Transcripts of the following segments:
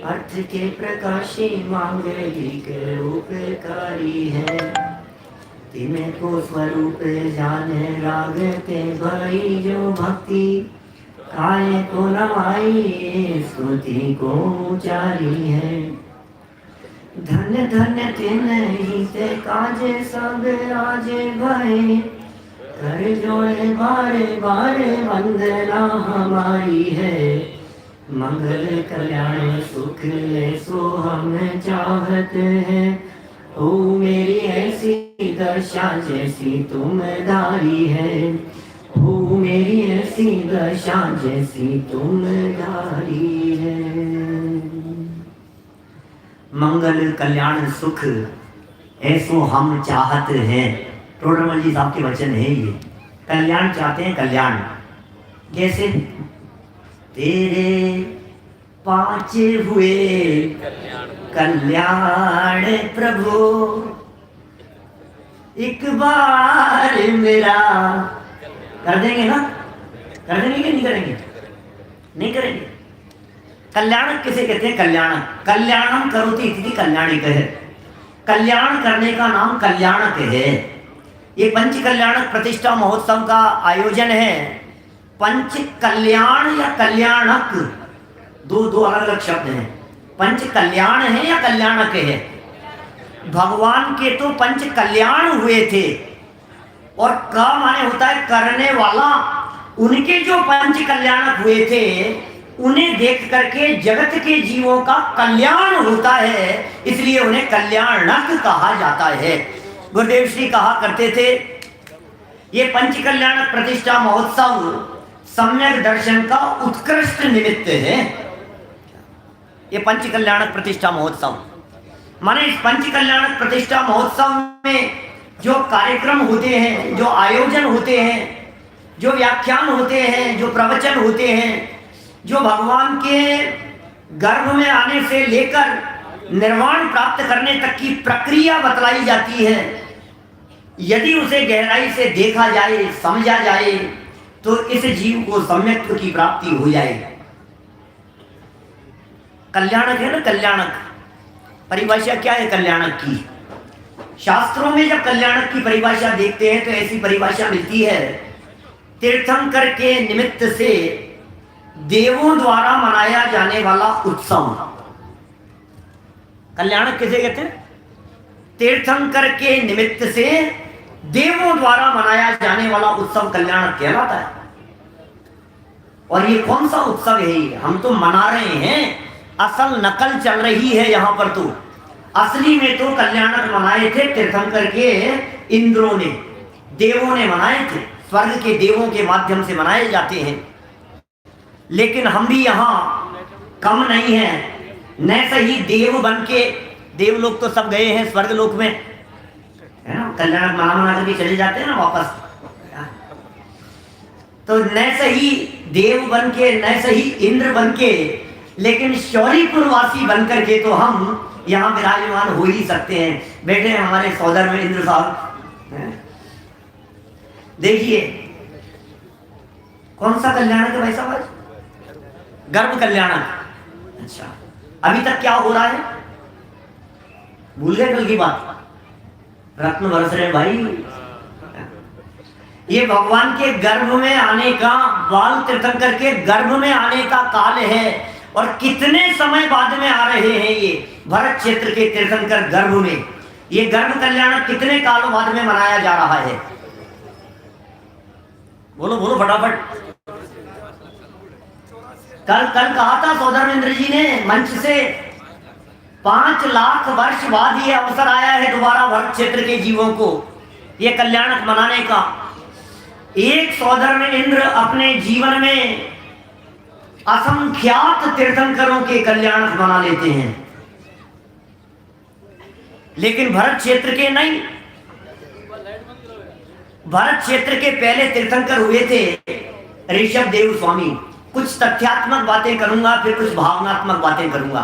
अर्थ के प्रकाशी मांगलिक उपकारी है। तिन्हें को स्वरूप जाने राग के भाई जो भक्ति काय को नवाई स्तुति को उचारी है। धन धन तिन्हीं ते काजे सब राजे भय कर जोड़े बारे बारे वंदना हमारी है। मंगल कल्याण सुख ऐसो हम चाहत है। ओ मेरी ऐसी दशा जैसी तुम धारी है। ओ मेरी ऐसी दशा जैसी तुम धारी है। मंगल कल्याण सुख ऐसो हम चाहत हैं। टोडरमल जी साहब के वचन है ये। कल्याण चाहते हैं, कल्याण कैसे? तेरे 5 हुए कल्याण प्रभु, एक बार मेरा कर देंगे ना? कर देंगे कि नहीं करेंगे? नहीं करेंगे। कल्याण किसे कहते हैं? कल्याण कल्याणम करोति इति कल्याणिक है। कल्याण करने का नाम कल्याणक है। ये पंच कल्याणक प्रतिष्ठा महोत्सव का आयोजन है। पंच कल्याण या कल्याणक दो अलग अलग शब्द हैं। पंच कल्याण है या कल्याणक है? भगवान के तो पंच कल्याण हुए थे, और का माने होता है करने वाला। उनके जो पंच कल्याणक हुए थे उन्हें देख करके जगत के जीवों का कल्याण होता है, इसलिए उन्हें कल्याणक कहा जाता है। गुरुदेव श्री कहा करते थे ये पंच कल्याणक प्रतिष्ठा महोत्सव सम्यक दर्शन का उत्कृष्ट निमित्त है। ये पंच कल्याणक प्रतिष्ठा महोत्सव माने इस पंच कल्याणक प्रतिष्ठा महोत्सव में जो कार्यक्रम होते हैं, जो आयोजन होते हैं, जो व्याख्यान होते हैं, जो प्रवचन होते हैं, जो भगवान के गर्भ में आने से लेकर निर्वाण प्राप्त करने तक की प्रक्रिया बतलाई जाती है, यदि उसे गहराई से देखा जाए, समझा जाए, तो इस जीव को सम्यक्त्व की प्राप्ति हो जाएगी। कल्याणक है ना, कल्याणक परिभाषा क्या है कल्याणक की? शास्त्रों में जब कल्याणक की परिभाषा देखते हैं तो ऐसी परिभाषा मिलती है, तीर्थंकर के निमित्त से देवों द्वारा मनाया जाने वाला उत्सव। कल्याणक किसे कहते हैं? तीर्थंकर के निमित्त से देवों द्वारा मनाया जाने वाला उत्सव कल्याणक कहलाता है। और ये कौन सा उत्सव है? ये हम तो मना रहे हैं, असल नकल चल रही है यहाँ पर। तो असली में तो कल्याणक मनाए थे तीर्थंकर के इंद्रों ने, देवों ने मनाए थे। स्वर्ग के देवों के माध्यम से मनाए जाते हैं। लेकिन हम भी यहाँ कम नहीं है, न सही देव बन के, देवलोक तो सब गए हैं स्वर्ग लोक में, है ना? कल्याणक मना करके चले जाते हैं ना वापस। तो न सही देव बन के, न सही इंद्र बन के, लेकिन शौरीपुर वासी बन करके तो हम यहाँ विराजमान हो ही सकते हैं। बैठे हमारे सौदर में इंद्र साहब, देखिए कौन सा कल्याणक है भाई साहब? गर्भ कल्याणक। अच्छा, अभी तक क्या हो रहा है? भूल गए कल की बात? रत्न बरस रहे भाई। ये भगवान के गर्भ में आने का, बाल तीर्थंकर के गर्भ में आने का काल है। और कितने समय बाद में आ रहे हैं ये भरत क्षेत्र के तीर्थंकर गर्भ में। ये गर्भ कल्याण कितने काल बाद में मनाया जा रहा है? बोलो बोलो फटाफट। कल कहा था सौधर्मेंद्र जी ने मंच से, 5 लाख वर्ष बाद ये अवसर आया है दोबारा भरत क्षेत्र के जीवों को ये कल्याणक मनाने का। एक सौधर्मेंद्र अपने जीवन में असंख्यात तीर्थंकरों के कल्याणक मना लेते हैं, लेकिन भरत क्षेत्र के नहीं। भरत क्षेत्र के पहले तीर्थंकर हुए थे ऋषभ देव स्वामी। कुछ तथ्यात्मक बातें करूंगा, फिर कुछ भावनात्मक बातें करूंगा,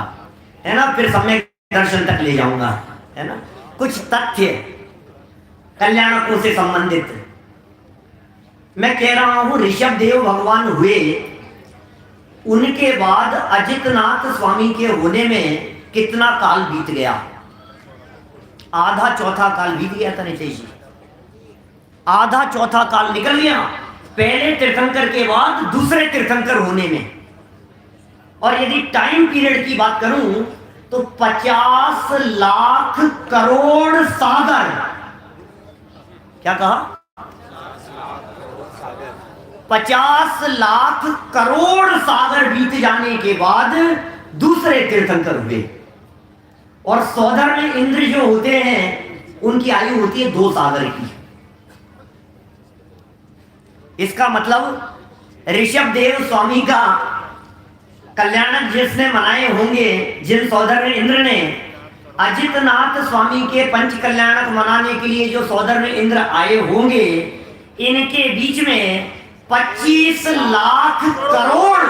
है ना? फिर सम्यक दर्शन तक ले जाऊंगा, है ना? कुछ तथ्य कल्याणकों से संबंधित मैं कह रहा हूं। ऋषभ देव भगवान हुए उनके बाद अजितनाथ स्वामी के होने में कितना काल बीत गया? आधा चौथा काल बीत गया था नितेश जी, आधा चौथा काल निकल गया पहले तीर्थंकर के बाद दूसरे तीर्थंकर होने में। और यदि टाइम पीरियड की बात करूं तो 50 लाख करोड़ सागर, क्या कहा? 50 लाख करोड़ सागर बीत जाने के बाद दूसरे तीर्थंकर हुए। और सौधर में इंद्र जो होते हैं उनकी आयु होती है 2 सागर की। इसका मतलब ऋषभ देव स्वामी का कल्याणक जिसने मनाए होंगे, जिन सौधर में इंद्र ने अजितनाथ स्वामी के पंच कल्याणक मनाने के लिए जो सौधर में इंद्र आए होंगे, इनके बीच में 25 लाख करोड़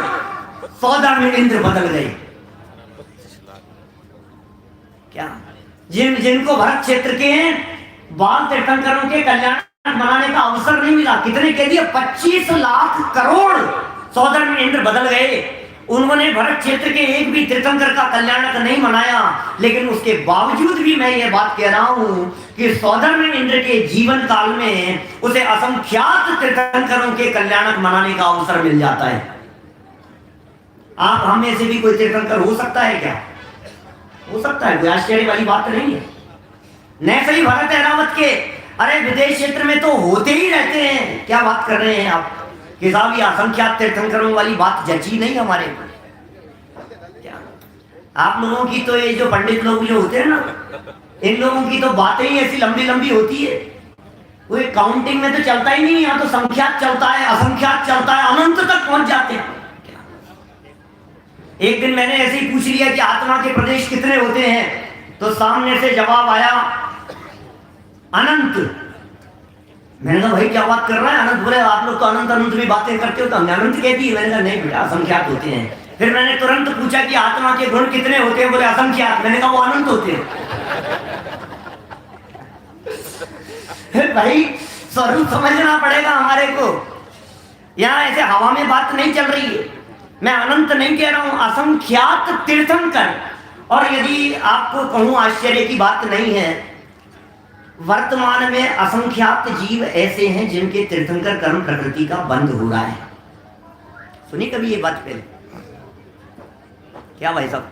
सौधर में इंद्र बदल गए। क्या जिनको भरत क्षेत्र के बाल तीर्थंकरों के कल्याण मनाने का अवसर नहीं मिला, कितने कह दिए? 25 लाख करोड़ सौधर में इंद्र बदल गए। उन्होंने भरत क्षेत्र के एक भी तीर्थंकर का कल्याणक नहीं मनाया, लेकिन उसके बावजूद भी मैं ये बात कह रहा हूं कि सौधर में इंद्र के जीवन काल में उसे असंख्यात तीर्थंकरों के कल्याणक मनाने का अवसर मिल जाता है। आप हम में से भी कोई तीर्थंकर हो सकता है क्या? हो सकता है, कोई आश्चर्य वाली बात नहीं है। न सही भरत ऐरावत के, अरे विदेश क्षेत्र में तो होते ही रहते हैं, क्या बात कर रहे हैं आप कि साहब ये असंख्यात तीर्थंकरों वाली बात जची नहीं हमारे को। क्या आप लोगों की तो ये जो पंडित लोग जो होते हैं ना, इन लोगों की तो बातें ही ऐसी लंबी लंबी होती है, वो काउंटिंग में तो चलता ही नहीं, यहाँ तो संख्यात चलता है, असंख्यात चलता है, अनंत तक पहुंच जाते हैं। एक दिन मैंने ऐसे ही पूछ लिया कि आत्मा के प्रदेश कितने होते हैं, तो सामने से जवाब आया अनंत। मैंने कहा भाई क्या बात कर रहा है अनंत? बोले आप लोग तो अनंत अनंत में बातें करते हो, तो हमने अनंत कह दी। मैंने कहा नहीं बेटा, असंख्यात होते हैं। फिर मैंने तुरंत पूछा कि आत्मा के गुण कितने होते हैं? बोले असंख्यात। मैंने कहा वो अनंत होते हैं। भाई स्वरूप समझना पड़ेगा हमारे को, यहाँ ऐसे हवा में बात नहीं चल रही है। मैं अनंत नहीं कह रहा हूं, असंख्यात तीर्थंकर। और यदि आपको कहूं आश्चर्य की बात नहीं है, वर्तमान में असंख्यात जीव ऐसे हैं जिनके तीर्थंकर कर्म प्रकृति का बंद हो रहा है। सुनी कभी ये बात पहले? क्या भाई साहब?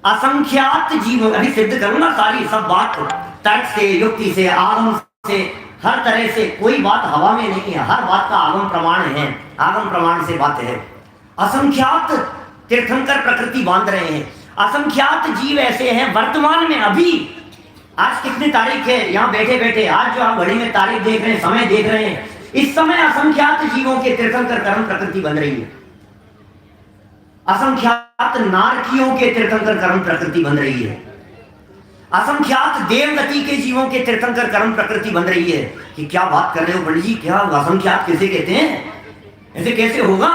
असंख्यात जीव, अभी सिद्ध करूंगा सारी सब बात तर्क से, युक्ति से, आगम से, हर तरह से। कोई बात हवा में नहीं है, हर बात का आगम प्रमाण है, आगम प्रमाण से बात है। असंख्यात तीर्थंकर प्रकृति बांध रहे हैं। असंख्यात जीव ऐसे हैं वर्तमान में, अभी आज कितनी तारीख है, यहाँ बैठे बैठे आज जो आप घड़ी में तारीख देख रहे हैं, समय देख रहे हैं, इस समय असंख्यात जीवों के तीर्थंकर कर्म प्रकृति बन रही है। असंख्यात नारकियों के तीर्थंकर कर्म प्रकृति बन रही है। असंख्यात देवगति के जीवों के तीर्थंकर कर्म प्रकृति बन रही है। कि क्या बात कर रहे हो पंडित जी? क्या असंख्यात किसे कहते हैं? ऐसे कैसे होगा?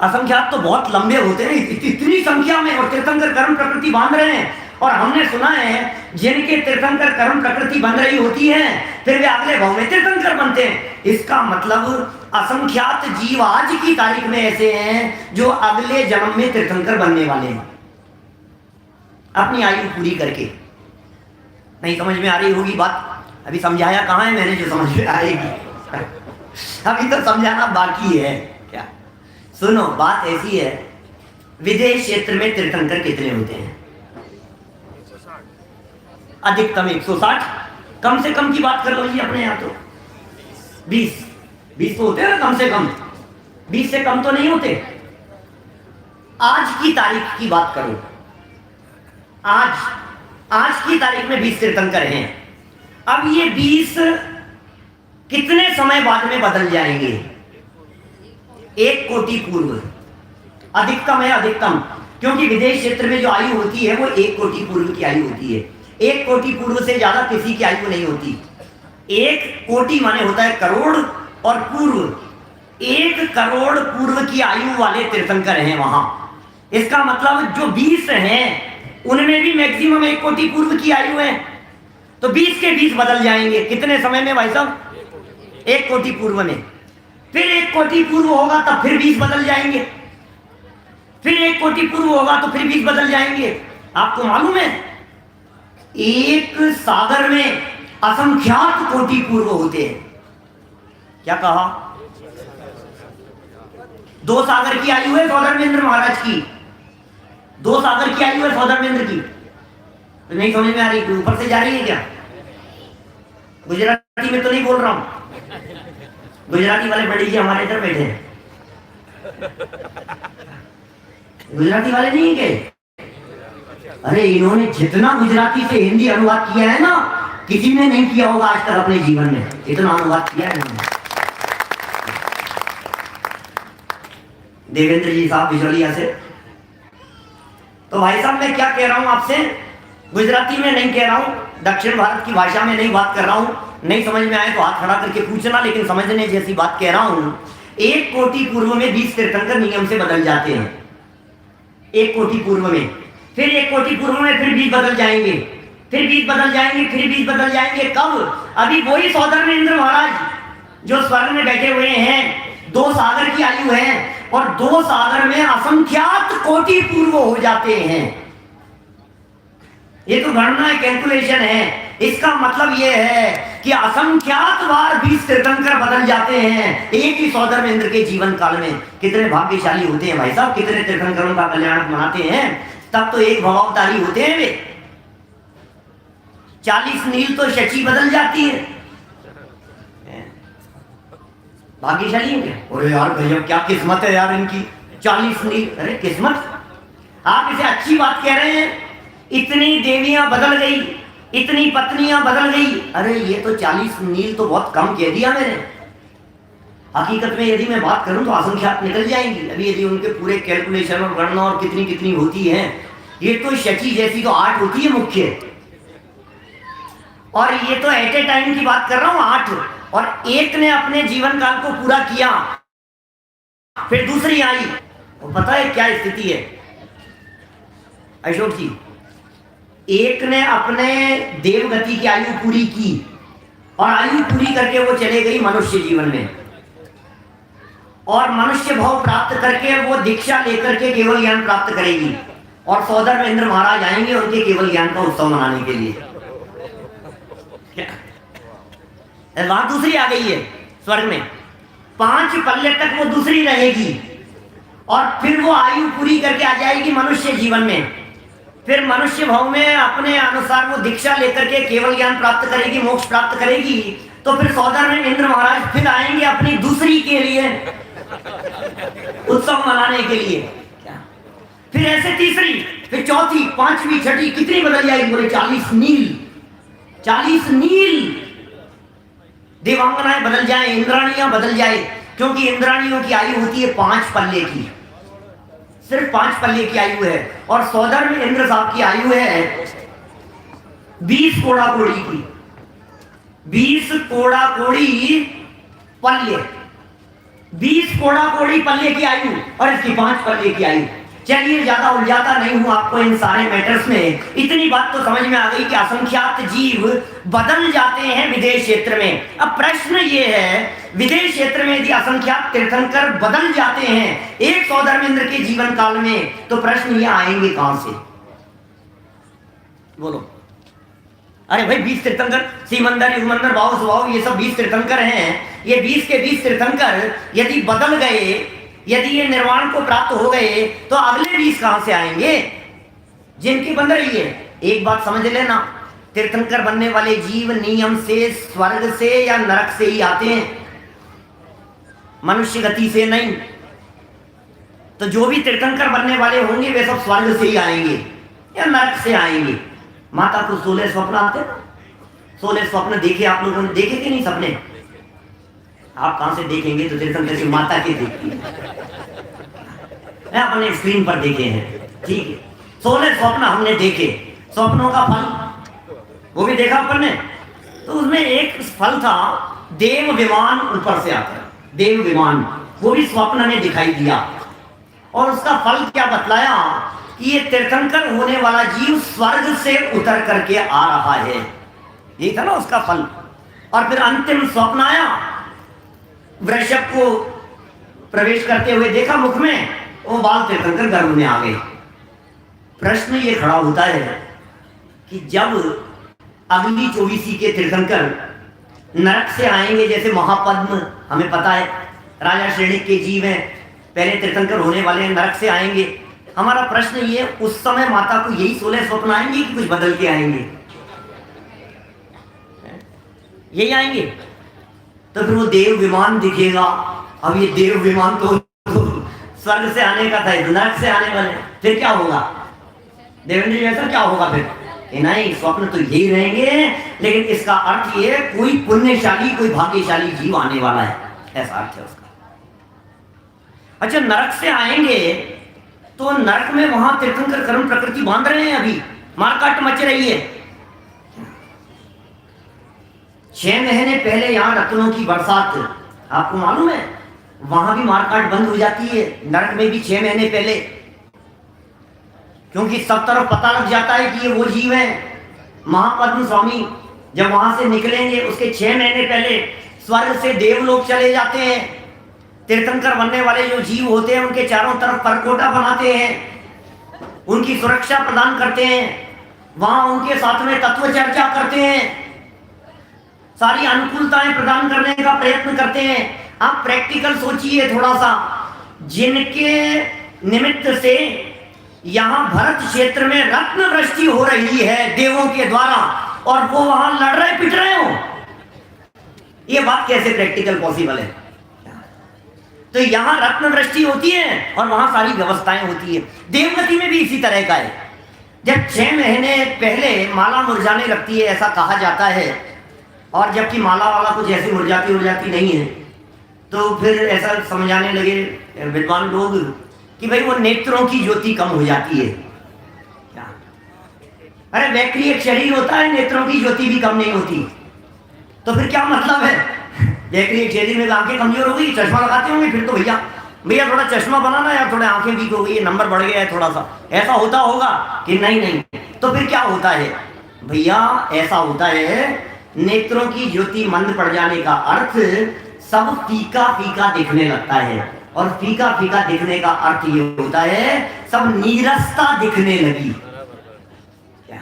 असंख्यात तो बहुत लंबे होते हैं, इतनी संख्या में, और तीर्थंकर कर्म प्रकृति बांध रहे हैं। और हमने सुना है जिनके तीर्थंकर कर्म प्रकृति बन रही होती है, फिर वे अगले भाव में तीर्थंकर बनते हैं। इसका मतलब असंख्यात जीव आज की तारीख में ऐसे हैं जो अगले जन्म में तीर्थंकर बनने वाले हैं, अपनी आयु पूरी करके। नहीं समझ में आ रही होगी बात? अभी समझाया कहाँ है मैंने जो समझ में आएगी? अभी तो समझाना बाकी है। क्या सुनो, बात ऐसी है, विदेश क्षेत्र में तीर्थंकर कितने होते हैं? अधिकतम 160, कम से कम की बात कर लो जी अपने यहाँ तो 20 तो होते हैं ना, कम से कम 20 से कम तो नहीं होते। आज की तारीख की बात करो, आज की तारीख में 20 तीर्थंकर हैं। अब ये 20 कितने समय बाद में बदल जाएंगे? 1 कोटि पूर्व अधिकतम है, अधिकतम, क्योंकि विदेश क्षेत्र में जो आयु होती है वो 1 कोटि पूर्व की आयु होती है। 1 कोटि पूर्व से ज्यादा किसी की आयु नहीं होती। 1 कोटि माने होता है करोड़, और पूर्व 1 करोड़ पूर्व की आयु वाले तीर्थंकर हैं वहां। इसका मतलब जो 20 हैं उनमें भी मैक्सिमम 1 कोटि पूर्व की आयु है, तो 20 के 20 बदल जाएंगे कितने समय में भाई साहब? 1 कोटि पूर्व में। फिर 1 कोटि पूर्व होगा तब फिर 20 बदल जाएंगे, फिर 1 कोटि पूर्व होगा तो फिर 20 बदल जाएंगे। आपको मालूम है एक सागर में असंख्यात कोटि पूर्व होते हैं। क्या कहा? 2 सागर की आयु है सौधर्मेंद्र महाराज की, 2 सागर की आयु है सौधर्मेंद्र की। तो नहीं समझ में आ रही? ऊपर से जा रही है क्या? गुजराती में तो नहीं बोल रहा हूं, गुजराती वाले पंडित जी हमारे इधर बैठे हैं, गुजराती वाले नहीं है क्या? अरे इन्होंने जितना गुजराती से हिंदी अनुवाद किया है ना, किसी ने नहीं किया होगा आज तक अपने जीवन में, इतना अनुवाद किया है इन्होंने। देवेंद्र जी साहब बिजलिया से। तो भाई साहब मैं क्या कह रहा हूं आपसे, गुजराती में नहीं कह रहा हूं, दक्षिण भारत की भाषा में नहीं बात कर रहा हूं, नहीं समझ में आए तो हाथ खड़ा करके पूछना, लेकिन समझने जैसी बात कह रहा हूं। 1 कोटि पूर्व में 20 तीर्थंकर नियम से बदल जाते हैं, 1 कोटि पूर्व में, फिर 1 कोटि पूर्व में फिर 20 बदल जाएंगे, फिर 20 बदल जाएंगे, फिर 20 बदल जाएंगे। कब? अभी वही सौधर्मेंद्र महाराज जो स्वर्ग में बैठे हुए हैं, 2 सागर की आयु है और 2 सागर में असंख्यात कोटि पूर्व हो जाते हैं। ये तो गणना है, कैलकुलेशन है। इसका मतलब ये है कि असंख्यात बार 20 तीर्थंकर बदल जाते हैं एक ही सौधर्मेंद्र के जीवन काल में। कितने भाग्यशाली होते हैं भाई साहब, कितने तीर्थंकरों का कल्याण मनाते हैं, तब तो एक भवावतारी होते हैं वे। 40 नील तो शची बदल जाती है, भाग्यशाली है क्या? अरे यार भैया क्या किस्मत है यार इनकी, 40 नील। अरे किस्मत, आप इसे अच्छी बात कह रहे हैं, इतनी देवियां बदल गई, इतनी पत्नियां बदल गई। अरे ये तो 40 नील तो बहुत कम कह दिया मैंने। हकीकत में यदि मैं बात करूं तो असंख्यात निकल जाएंगी। अभी यदि उनके पूरे कैलकुलेशन और गणना और कितनी कितनी होती है, ये तो शची जैसी तो 8 होती है मुख्य, और ये तो एट ए टाइम की बात कर रहा हूं 8, और एक ने अपने जीवन काल को पूरा किया, फिर दूसरी आई। वो पता है क्या स्थिति है अशोक जी, एक ने अपने देवगति की आयु पूरी की और आयु पूरी करके वो चले गई मनुष्य जीवन में, और मनुष्य भाव प्राप्त करके वो दीक्षा लेकर के केवल ज्ञान प्राप्त करेगी, और सौधर्मेंद्र महाराज आएंगे उनके केवल ज्ञान का उत्सव मनाने के लिए। वहां दूसरी आ गई है स्वर्ग में, 5 पल्ले तक वो दूसरी रहेगी, और फिर वो आयु पूरी करके आ जाएगी मनुष्य जीवन में। फिर मनुष्य भाव में अपने अनुसार वो दीक्षा लेकर के केवल ज्ञान प्राप्त करेगी, मोक्ष प्राप्त करेगी। तो फिर सौधर्मेंद्र महाराज फिर आएंगे अपनी दूसरी के लिए उत्सव मनाने के लिए, फिर ऐसे तीसरी, फिर चौथी, 5वीं, 6ठी, कितनी बदल जाएगी? बोले 40 नील, 40 नील देवांगनाएं बदल जाए, इंद्राणियां बदल जाए, क्योंकि इंद्राणियों की आयु होती है 5 पल्ले की, सिर्फ 5 पल्ले की आयु है, और सौधर्मेंद्र साहब की आयु है 20 कोड़ा कोड़ी की, 20 कोड़ा कोड़ी पल्ले, 20 कोड़ा कोड़ी पल्ले की आयु, और इसकी 5 पल्ले की आयु। चलिए ज्यादा उलझाता नहीं हूं आपको इन सारे मैटर्स में, इतनी बात तो समझ में आ गई कि असंख्यात जीव बदल जाते हैं विदेश क्षेत्र में। अब प्रश्न ये है, विदेश क्षेत्र में यदि असंख्यात तीर्थंकर बदल जाते हैं एक सौधर्मेंद्र के जीवन काल में, तो प्रश्न ये आएंगे कहां से? बोलो। अरे भाई 20 तीर्थंकर, सीमंदर, युगमंदर, भाव स्वभाव, ये सब 20 तीर्थंकर हैं। ये 20 के 20 तीर्थंकर यदि बदल गए, यदि ये निर्वाण को प्राप्त हो गए, तो अगले 20 कहां से आएंगे जिनकी बन रही है? एक बात समझ लेना, तीर्थंकर बनने वाले जीव नियम से स्वर्ग से या नरक से ही आते हैं, मनुष्य गति से नहीं। तो जो भी तीर्थंकर बनने वाले होंगे वे सब स्वर्ग से ही आएंगे या नरक से आएंगे। माता को 16 स्वप्न आते, 16 स्वप्न देखे आप लोगों ने? देखे कि नहीं सपने? आप कहां से देखेंगे, तो तीर्थंकर की माता के देखिए, अपने स्क्रीन पर देखे हैं, ठीक है। 16 स्वप्न हमने देखे, स्वप्नों का फल वो भी देखा अपन ने। तो उसमें एक फल था देव विमान ऊपर से आता है, देव विमान, वो भी स्वप्न में दिखाई दिया, और उसका फल क्या बतलाया कि ये तीर्थंकर होने वाला जीव स्वर्ग से उतर करके आ रहा है, ये था ना उसका फल। और फिर अंतिम स्वप्न आया वृषभ को प्रवेश करते हुए देखा मुख में, वो बाल तीर्थंकर गर्भ में आ गए। प्रश्न ये खड़ा होता है कि जब अगली 24 के तीर्थंकर नरक से आएंगे, जैसे महापद्म हमें पता है राजा श्रेणी के जीव हैं, पहले तीर्थंकर होने वाले हैं, नरक से आएंगे। हमारा प्रश्न ये, उस समय माता को यही 16 स्वप्न आएंगे कि कुछ बदल के आएंगे? यही आएंगे। तो फिर वो देव विमान दिखेगा। अब ये देव विमान तो स्वर्ग से आने का था, नरक से आने वाले, फिर क्या होगा? देवेंद्र जी ऐसा क्या होगा फिर? नहीं, स्वप्न तो यही रहेंगे, लेकिन इसका अर्थ ये कोई पुण्यशाली, कोई भाग्यशाली जीव आने वाला है, ऐसा अर्थ है उसका। अच्छा, नरक से आएंगे तो नरक में वहां तीर्थंकर कर्म प्रकृति बांध रहे हैं, अभी मारकाट मच रही है। 6 महीने पहले यहाँ रत्नों की बरसात, आपको मालूम है, वहां भी मारकाट बंद हो जाती है, नरक में भी 6 महीने पहले, क्योंकि सब तरफ पता लग जाता है कि ये वो जीव है। महापद्म स्वामी जब वहां से निकलेंगे, उसके 6 महीने पहले स्वर्ग से देवलोक चले जाते हैं। तीर्थंकर बनने वाले जो जीव होते हैं, उनके चारों तरफ परकोटा बनाते हैं, उनकी सुरक्षा प्रदान करते हैं, वहां उनके साथ में तत्व चर्चा करते हैं, सारी अनुकूलताएं प्रदान करने का प्रयत्न करते हैं। आप प्रैक्टिकल सोचिए थोड़ा सा, जिनके निमित्त से यहां भरत क्षेत्र में रत्न वृष्टि हो रही है देवों के द्वारा, और वो वहां लड़ रहे पिट रहे हो, ये बात कैसे प्रैक्टिकल पॉसिबल है? तो यहां रत्न वृष्टि होती है और वहां सारी व्यवस्थाएं होती है। देवगति में भी इसी तरह का है। जब 6 महीने पहले माला मुरझाने लगती है, ऐसा कहा जाता है, और जबकि माला वाला कुछ ऐसी मुरझाती नहीं है, तो फिर ऐसा समझाने लगे विद्वान लोग कि भाई वो नेत्रों की ज्योति कम हो जाती है। क्या? अरे वैक्री एक शरीर होता है, नेत्रों की ज्योति भी कम नहीं होती, तो फिर क्या मतलब है? वैक्री एक शरीर में आंखें कमजोर हो गई, चश्मा लगाते होंगे, फिर तो भैया थोड़ा चश्मा बनाना यार, थोड़े आंखें वीक हो गई है, नंबर बढ़ गया है थोड़ा सा, ऐसा होता होगा कि नहीं? तो फिर क्या होता है भैया? ऐसा होता है, नेत्रों की ज्योति मंद पड़ जाने का अर्थ सब फीका फीका दिखने लगता है, और फीका फीका दिखने का अर्थ ये होता है सब नीरसता दिखने लगी। क्या?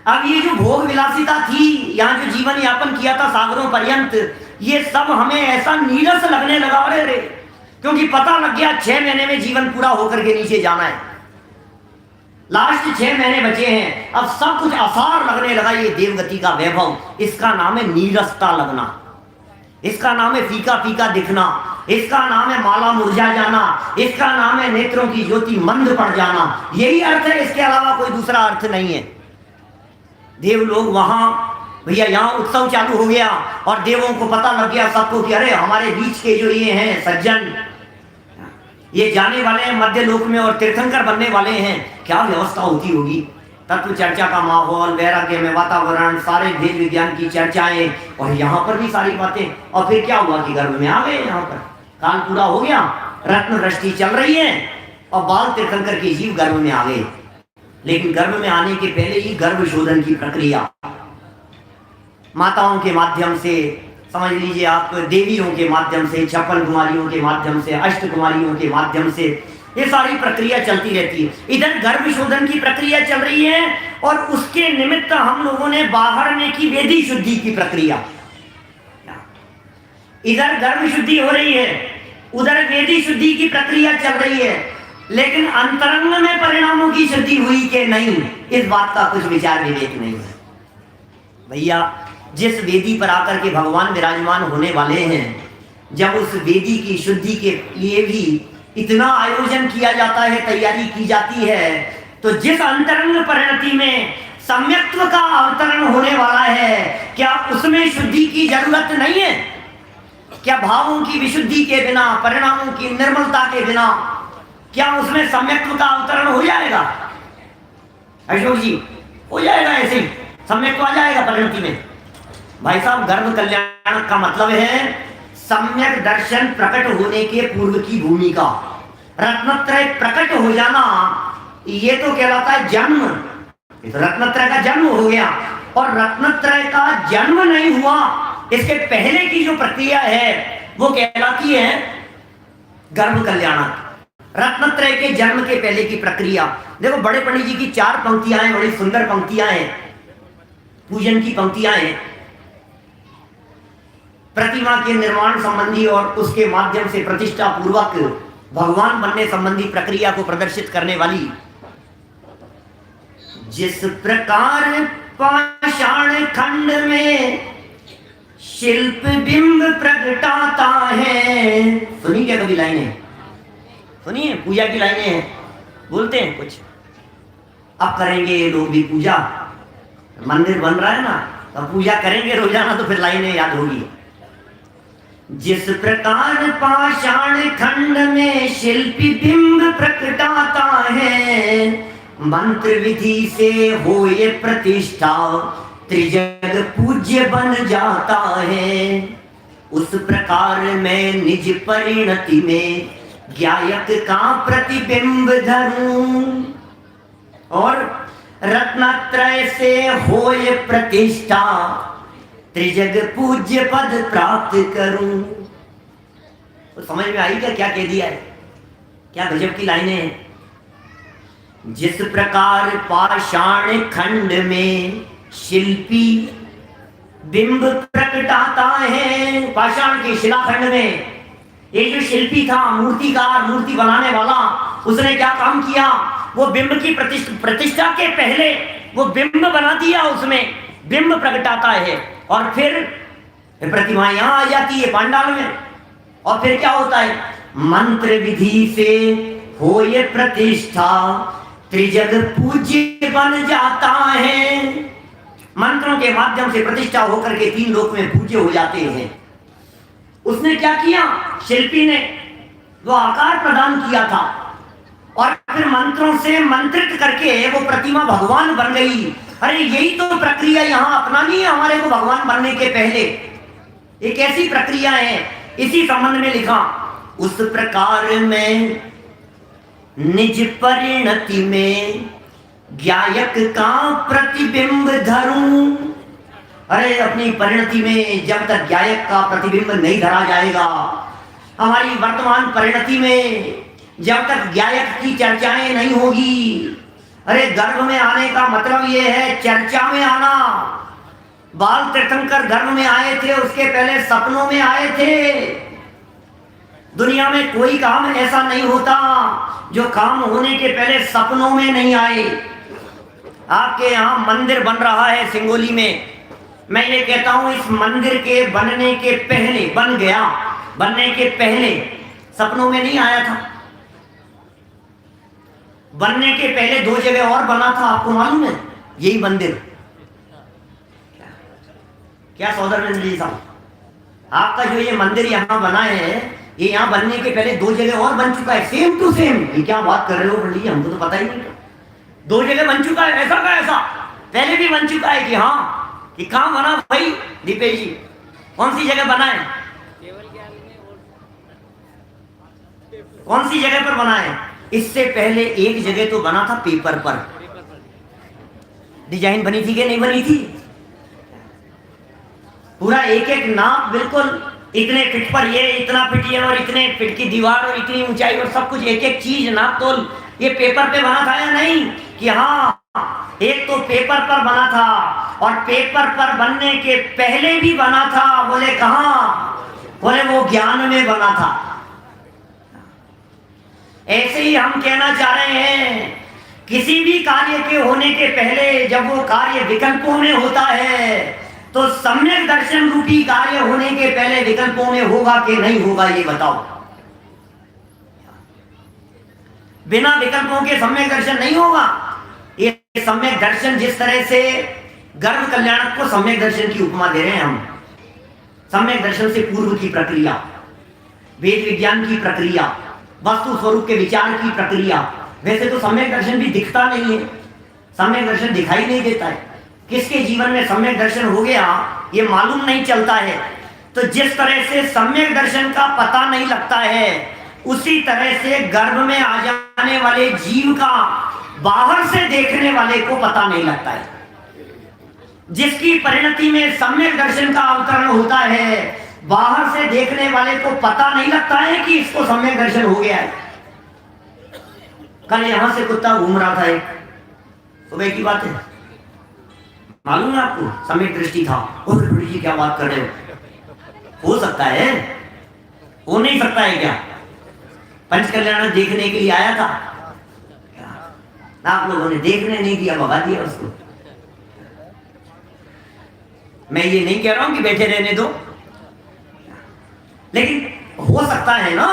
अब ये जो भोग विलासिता थी, यहाँ जो जीवन यापन किया था सागरों पर्यंत, ये सब हमें ऐसा नीरस लगने लगा, अरे क्योंकि पता लग गया 6 महीने में जीवन पूरा होकर के नीचे जाना है, लास्ट 6 महीने बचे हैं, अब सब कुछ आसार लगने लगा। ये देवगति का वैभव, इसका नाम है नीरसता लगना, इसका नाम है फीका फीका दिखना, इसका नाम है माला मुरझा जाना, इसका नाम है नेत्रों की ज्योति मंद पड़ जाना। यही अर्थ है, इसके अलावा कोई दूसरा अर्थ नहीं है। देव लोग वहां, भैया यहाँ उत्सव चालू हो गया और देवों को पता लग गया सबको कि अरे हमारे बीच के जो ये हैं सज्जन, ये जाने वाले हैं मध्य लोक में और तीर्थंकर बनने वाले हैं, क्या व्यवस्था होती होगी? तत्व चर्चा का माहौल, वैराग्य में वातावरण, सारे वेद विज्ञान की चर्चाएं, और यहाँ पर भी सारी बातें। और फिर क्या हुआ कि गर्भ में आ गए, यहाँ पर काल पूरा हो गया, रत्न वृष्टि चल रही है और बाल तीर्थंकर के जीव गर्भ में आ गए। लेकिन गर्भ में आने के पहले ही गर्भ शोधन की प्रक्रिया, माताओं के माध्यम से, समझ लीजिए आप, देवियों के माध्यम से, 56 कुमारियों के माध्यम से, 8 कुमारियों के माध्यम से, ये सारी प्रक्रिया चलती रहती है। इधर गर्भ शोधन की प्रक्रिया चल रही है और उसके निमित्त हम लोगों ने बाहर में की वेदी शुद्धि की प्रक्रिया। इधर गर्भ शुद्धि हो रही है, उधर वेदी शुद्धि की प्रक्रिया चल रही है, लेकिन अंतरंग में परिणामों की शुद्धि हुई कि नहीं, इस बात का कुछ विचार विवेक नहीं है। भैया जिस वेदी पर आकर के भगवान विराजमान होने वाले हैं, जब उस वेदी की शुद्धि के लिए भी इतना आयोजन किया जाता है, तैयारी की जाती है, तो जिस अंतरंग परिणति में सम्यक्त्व का अवतरण होने वाला है, क्या उसमें शुद्धि की जरूरत नहीं है? क्या भावों की विशुद्धि के बिना, परिणामों की निर्मलता के बिना, क्या उसमें सम्यक्त्व का अवतरण हो जाएगा? अशोक जी, हो जाएगा, ऐसे ही सम्यक्त्व आ जाएगा परिणति में। भाई साहब, गर्भ कल्याण का मतलब है सम्यक दर्शन प्रकट होने के पूर्व की भूमिका, रत्नत्रय प्रकट हो जाना, ये तो कहलाता है जन्म। रत्नत्रय का जन्म हो गया, और रत्नत्रय का जन्म नहीं हुआ इसके पहले की जो प्रक्रिया है वो कहलाती है गर्भ कल्याणक। रत्नत्रय के जन्म के पहले की प्रक्रिया। देखो बड़े पंडित जी की 4 पंक्तियां हैं, बड़ी सुंदर पंक्तियां हैं, पूजन की पंक्तियां हैं, प्रतिमा के निर्माण संबंधी और उसके माध्यम से प्रतिष्ठा पूर्वक भगवान बनने संबंधी प्रक्रिया को प्रदर्शित करने वाली। जिस प्रकार पाषाण खंड में शिल्प बिंब प्रगटाता है, सुनी क्या कभी लाइनें? सुनिए, पूजा की लाइनें हैं, बोलते हैं कुछ। अब करेंगे ये लोग भी पूजा, मंदिर बन रहा है ना, तो पूजा करेंगे रोजाना, तो फिर लाइनें याद होगी। जिस प्रकार पाषाण खंड में शिल्पी बिंब प्रकटाता है, मंत्र विधि से हो ये प्रतिष्ठा, त्रिजग पूज्य बन जाता है। उस प्रकार मैं निज परिणति में ज्ञायक का प्रतिबिंब धरूं, और रत्नत्रय से हो ये प्रतिष्ठा, त्रिजग पूज्य पद प्राप्त करूं। तो समझ में आई क्या कह दिया है? क्या गजब की लाइनें हैं। जिस प्रकार पाषाण खंड में शिल्पी बिंब प्रकटाता है, पाषाण के शिलाखंड में ये जो शिल्पी था, मूर्तिकार, मूर्ति बनाने वाला, उसने क्या काम किया? वो बिंब की प्रतिष्ठा के पहले वो बिंब बना दिया, उसमें बिंब प्रकटाता है, और फिर प्रतिमा यहां आ जाती है पांडाल में, और फिर क्या होता है? मंत्र विधि से हो ये प्रतिष्ठा, त्रिजग पूज्य बन जाता है। मंत्रों के माध्यम से प्रतिष्ठा होकर के 3 लोक में पूज्य हो जाते हैं। उसने क्या किया? शिल्पी ने वो आकार प्रदान किया था, और फिर मंत्रों से मंत्रित करके वो प्रतिमा भगवान बन गई। अरे यही तो प्रक्रिया यहाँ अपनानी है हमारे को भगवान बनने के पहले। ये कैसी प्रक्रिया है? इसी संबंध में लिखा, उस प्रकार में निज परिणति में ज्ञायक का प्रतिबिंब धरूं। अरे अपनी परिणति में जब तक ज्ञायक का प्रतिबिंब नहीं धरा जाएगा, हमारी वर्तमान परिणति में जब तक ज्ञायक की चर्चाएं नहीं होगी, अरे गर्भ में आने का मतलब ये है चर्चा में आना। बाल तीर्थंकर गर्भ में आए थे, उसके पहले सपनों में आए थे। दुनिया में कोई काम ऐसा नहीं होता जो काम होने के पहले सपनों में नहीं आए। आपके यहाँ मंदिर बन रहा है सिंगोली में, मैं ये कहता हूं इस मंदिर के बनने के पहले, बन गया, बनने के पहले सपनों में नहीं आया था। बनने के पहले 2 जगह और बना था, आपको मालूम है? यही मंदिर। क्या सौदरवेंद्र जी साहब, आपका जो ये मंदिर यहाँ बना है, ये यहाँ बनने के पहले 2 जगह और बन चुका है, सेम टू सेम। ये क्या बात कर रहे हो पंडित जी, हमको तो पता ही नहीं। 2 जगह बन चुका है, ऐसा का ऐसा। पहले भी बन चुका है कि हाँ, कि कहाँ बना भाई दीपेश जी? कौन सी जगह बना है? कौन सी जगह पर बना है? इससे पहले एक जगह तो बना था पेपर पर। डिजाइन बनी थी कि नहीं बनी थी? पूरा एक एक नाप बिल्कुल इतने फीट पर ये, इतना फीट ये, और इतने फीट की दीवार, और इतनी ऊंचाई, और सब कुछ एक एक चीज नाप तोल ये पेपर पे बना था या नहीं? कि हाँ, एक तो पेपर पर बना था, और पेपर पर बनने के पहले भी बना था। बोले कहाँ? बोले वो ज्ञान में बना था। ऐसे ही हम कहना चाह रहे हैं, किसी भी कार्य के होने के पहले जब वो कार्य विकल्पों में होता है, तो सम्यक दर्शन रूपी कार्य होने के पहले विकल्पों में होगा कि नहीं होगा, ये बताओ। बिना विकल्पों के सम्यक दर्शन नहीं होगा। ये सम्यक दर्शन, जिस तरह से गर्भ कल्याणक को सम्यक दर्शन की उपमा दे रहे हैं हम, सम्यक दर्शन से पूर्व की प्रक्रिया, वेद विज्ञान की प्रक्रिया, वस्तु स्वरूप के विचार की प्रक्रिया। वैसे तो सम्यक दर्शन भी दिखता नहीं है, सम्यक दर्शन दिखाई नहीं देता है। किसके जीवन में सम्यक दर्शन हो गया ये मालूम नहीं चलता है। तो जिस तरह से सम्यक दर्शन का पता नहीं लगता है, उसी तरह से गर्भ में आ जाने वाले जीव का बाहर से देखने वाले को पता नहीं लगता है। जिसकी परिणति में सम्यक दर्शन का अवतरण होता है, बाहर से देखने वाले को पता नहीं लगता है कि इसको सम्यक दर्शन हो गया है। कल यहां से कुत्ता घूम रहा था, एक सुबह की बात है, मालूम है आपको, सम्यक दृष्टि था। गुरु जी क्या बात कर रहे हो सकता है, हो नहीं सकता है क्या? पंच कल्याण देखने के लिए आया था, आप लोगों ने देखने नहीं दिया, भगा दिया उसको। मैं ये नहीं कह रहा हूं कि बैठे रहने दो, लेकिन हो सकता है ना,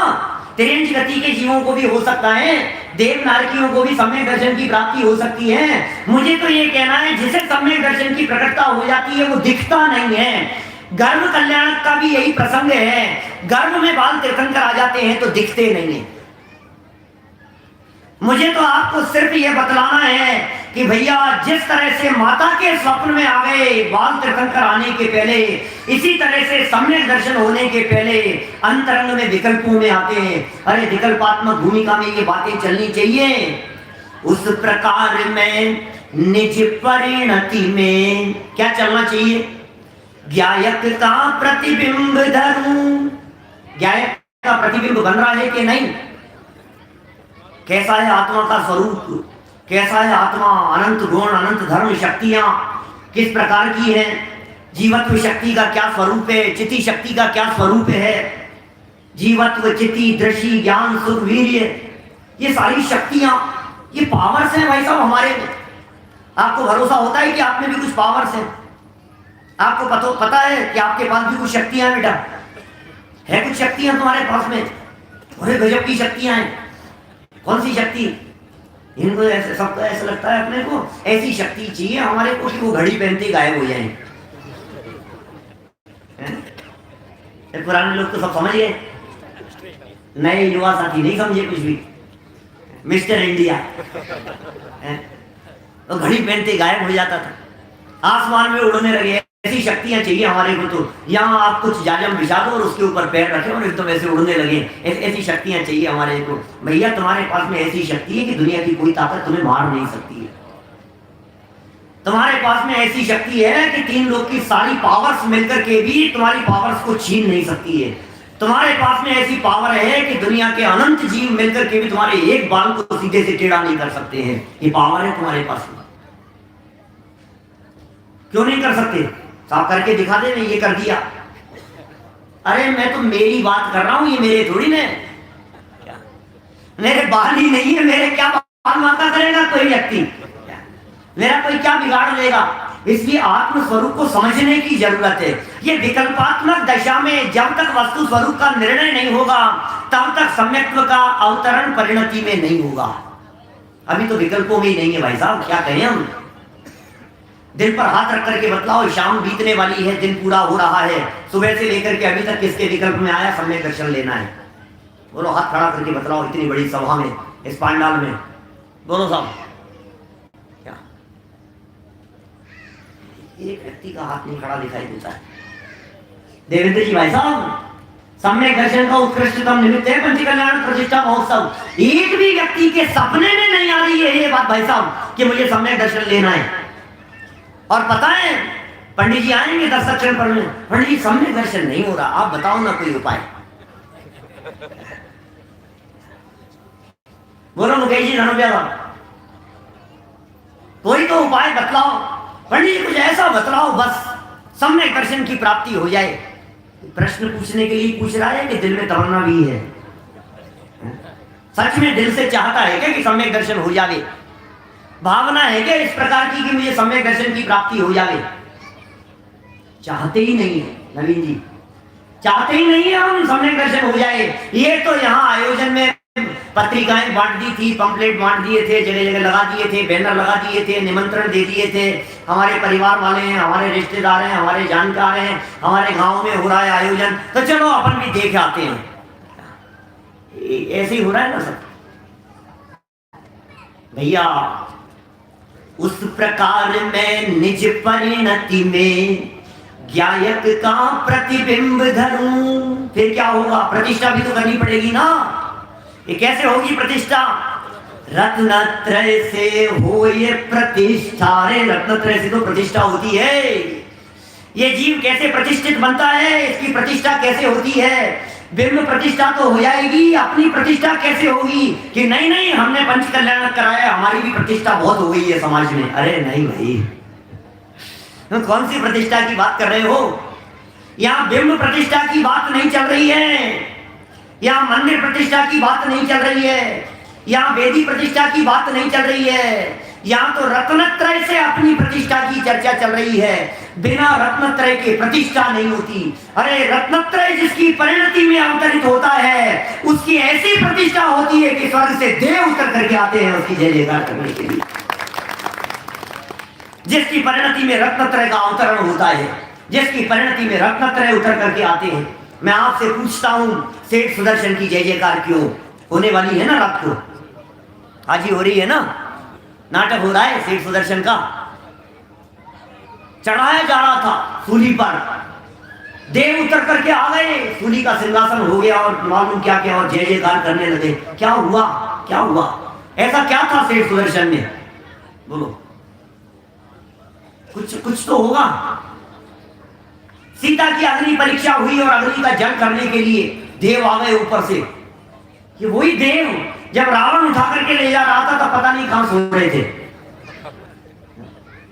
तिरंज गति के जीवों को भी हो सकता है, देव नारकियों को भी सम्यक दर्शन की प्राप्ति हो सकती है। मुझे तो ये कहना है, जिसे सम्यक दर्शन की प्रकटता हो जाती है वो दिखता नहीं है। गर्भ कल्याण का भी यही प्रसंग है, गर्भ में बाल तीर्थंकर आ जाते हैं तो दिखते नहीं है। मुझे तो आपको सिर्फ ये बतलाना है कि भैया जिस तरह से माता के स्वप्न में आ गए बाल तीर्थंकर आने के पहले, इसी तरह से सम्यक दर्शन होने के पहले अंतरंग में विकल्पों में आते हैं। अरे विकल्पात्मक भूमिका में ये बातें चलनी चाहिए। उस प्रकार में निज परिणति में क्या चलना चाहिए? ज्ञायक का प्रतिबिंब धरूं। ज्ञायक का प्रतिबिंब बन रहा है कि नहीं? कैसा है आत्मा का स्वरूप, कैसा है आत्मा, अनंत गुण, अनंत धर्म, शक्तियां किस प्रकार की हैं, जीवत्व शक्ति का क्या स्वरूप है, चिति शक्ति का क्या स्वरूप है, जीवत्व, चिति, दृष्टि, ज्ञान, सुख, वीर्य, ये सारी शक्तियां, ये पावर्स हैं भाई साहब हमारे में। आपको भरोसा होता है कि आप में भी कुछ पावर्स हैं? आपको पता है कि आपके पास भी कुछ शक्तियां हैं? बेटा है कुछ शक्तियां तुम्हारे पास में? अरे गजब की शक्तियां हैं। कौन सी शक्ति? इनको ऐसे सबको ऐसा लगता है अपने को ऐसी शक्ति चाहिए हमारे को कि वो घड़ी पहनते गायब हो जाए। पुराने लोग तो सब समझ गए, नए युवा साथी नहीं समझे कुछ भी। मिस्टर इंडिया तो घड़ी पहनते गायब हो जाता था, आसमान में उड़ने लगे। ऐसी शक्तियां चाहिए हमारे को। तो यहाँ आप कुछ जाजम बिछा दो और उसके ऊपर पैर रखे और एकदम ऐसे उड़ने लगे, ऐसी शक्तियां चाहिए हमारे को। भैया तुम्हारे पास में ऐसी शक्ति है कि दुनिया की कोई ताकत तुम्हें मार नहीं सकती है। तुम्हारे पास में ऐसी शक्ति है कि तीन लोग की सारी पावर्स मिलकर के भी तुम्हारी पावर्स को छीन नहीं सकती है। तुम्हारे पास में ऐसी पावर है कि दुनिया के अनंत जीव मिलकर के भी तुम्हारे एक बाल को सीधे से टेढ़ा नहीं कर सकते हैं। ये पावर है तुम्हारे पास में। क्यों नहीं कर सकते? साफ करके दिखा दे, मैं ये कर दिया। अरे मैं तो मेरी बात कर रहा हूं, ये मेरे थोड़ी ने, मेरे बाल ही नहीं है, मेरे क्या बाल माता करेगा कोई व्यक्ति? मेरा कोई क्या बिगाड़ लेगा? इसलिए आत्म स्वरूप को समझने की जरूरत है। ये विकल्पात्मक दशा में जब तक वस्तु स्वरूप का निर्णय नहीं होगा तब तक सम्यक्त्व का अवतरण परिणति में नहीं होगा। अभी तो विकल्पों में ही नहीं है भाई साहब, क्या कहें हम? दिल पर हाथ रख करके बतलाओ, शाम बीतने वाली है, दिन पूरा हो रहा है, सुबह से लेकर के अभी तक किसके विकल्प में आया सम्यक दर्शन लेना है? बोलो, हाथ खड़ा करके बतलाओ इतनी बड़ी सभा में, इस पांडाल में। बोलो साहब, क्या एक व्यक्ति का हाथ नहीं खड़ा दिखाई देता है? देवेंद्र जी भाई साहब, सम्यक दर्शन का उत्कृष्टतम निमित्त है पंच कल्याण प्रतिष्ठा महोत्सव। एक भी व्यक्ति के सपने में नहीं आ रही है ये बात भाई साहब कि मुझे सम्यक दर्शन लेना है। और पता है, पंडित जी आएंगे 10 अक्षर पढ़ने, पंडित जी सम्यक दर्शन नहीं हो रहा, आप बताओ ना कोई उपाय। बोलो मुकेश जी, धनुब्या कोई तो उपाय बतलाओ। पंडित जी कुछ ऐसा बतलाओ बस सम्यक दर्शन की प्राप्ति हो जाए। प्रश्न पूछने के लिए पूछ रहा है कि दिल में तमन्ना भी है? सच में दिल से चाहता है क्या कि सम्यक दर्शन हो जाए? भावना है क्या इस प्रकार की कि मुझे सम्यक दर्शन की प्राप्ति हो जाए? चाहते ही नहीं है नवीन जी, चाहते ही नहीं है हम सम्यक दर्शन हो जाए। ये तो यहाँ आयोजन में पत्रिकाएं बांट दी थी, पंपलेट बांट दिए थे, जगह जगह लगा दिए थे, बैनर लगा दिए थे, निमंत्रण दे दिए थे। हमारे परिवार वाले हैं, हमारे रिश्तेदार हैं, हमारे जानकार हैं, हमारे गांव में हो रहा है आयोजन, तो चलो अपन भी देख आते हैं। ऐसे ही हो रहा है ना सब भैया। उस प्रकार में निज परिणति में ज्ञायक का प्रतिबिंब धरूं। फिर क्या होगा? प्रतिष्ठा भी तो करनी पड़ेगी ना। ये कैसे होगी प्रतिष्ठा? रत्नत्रय से हो ये प्रतिष्ठा। अरे रत्नत्रय से तो प्रतिष्ठा होती है। ये जीव कैसे प्रतिष्ठित बनता है, इसकी प्रतिष्ठा कैसे होती है? बिंब प्रतिष्ठा तो हो जाएगी, अपनी प्रतिष्ठा कैसे होगी कि नहीं नहीं हमने पंच कल्याण कराया, हमारी भी प्रतिष्ठा बहुत हो गई है समाज में। अरे नहीं भाई, तो कौन सी प्रतिष्ठा की बात कर रहे हो? यहाँ बिंब प्रतिष्ठा की बात नहीं चल रही है, यहाँ मंदिर प्रतिष्ठा की बात नहीं चल रही है, यहाँ वेदी प्रतिष्ठा की बात नहीं चल रही है, यहाँ तो रत्नत्रय से अपनी प्रतिष्ठा की चर्चा चल रही है। बिना रत्नत्रय के प्रतिष्ठा नहीं होती। अरे रत्नत्रय जिसकी परिणति में अवतरित होता है उसकी ऐसी प्रतिष्ठा होती है कि स्वर्ग से देव उतर करके आते हैं उसकी जय जयकार करने के लिए। जिसकी परिणति में रत्नत्रय का अवतरण होता है, जिसकी परिणति में रत्नत्रय उतर करके आते हैं। मैं आपसे पूछता हूं, सेठ सुदर्शन की जय जयकार क्यों होने वाली है ना? रात को आज ही हो रही है ना, नाटक हो रहा है सेठ सुदर्शन का। चढ़ाया जा रहा था सूली पर, देव उतर करके आ गए, सूली का सिंहासन हो गया और मालूम क्या क्या और जय जयकार करने लगे। क्या हुआ? क्या हुआ? ऐसा क्या था सेठ सुदर्शन में? बोलो, कुछ तो होगा। सीता की अग्नि परीक्षा हुई और अग्नि का जल करने के लिए देव आ गए ऊपर से। ये वही देव जब रावण उठा करके ले जा रहा था तब पता नहीं कहां सो रहे थे,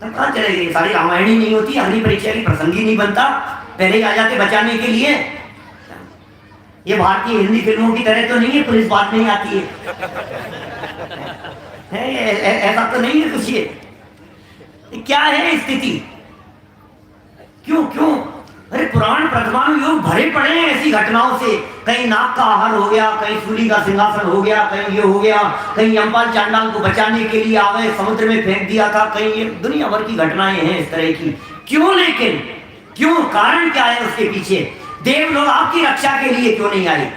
तब कहां चले गए? सारी रामायण ही नहीं होती, अग्नि परीक्षा की प्रसंग ही नहीं बनता, पहले ही आ जाते बचाने के लिए। ये भारतीय हिंदी फिल्मों की तरह तो नहीं है, पुलिस बात नहीं आती है, ऐसा तो नहीं है कुछ। ये क्या है स्थिति? क्यों क्यों? अरे पुराण प्रथमानु योग भरे पड़े हैं ऐसी घटनाओं से। कहीं नाग का आहार हो गया, कहीं सूली का सिंहासन हो गया, कहीं ये हो गया, कहीं यमपाल चांडाल को बचाने के लिए आ गए, समुद्र में फेंक दिया था, कहीं ये दुनिया भर की घटनाएं हैं इस तरह की। क्यों? लेकिन क्यों? कारण क्या है उसके पीछे? देव लोग आपकी रक्षा के लिए क्यों नहीं आए?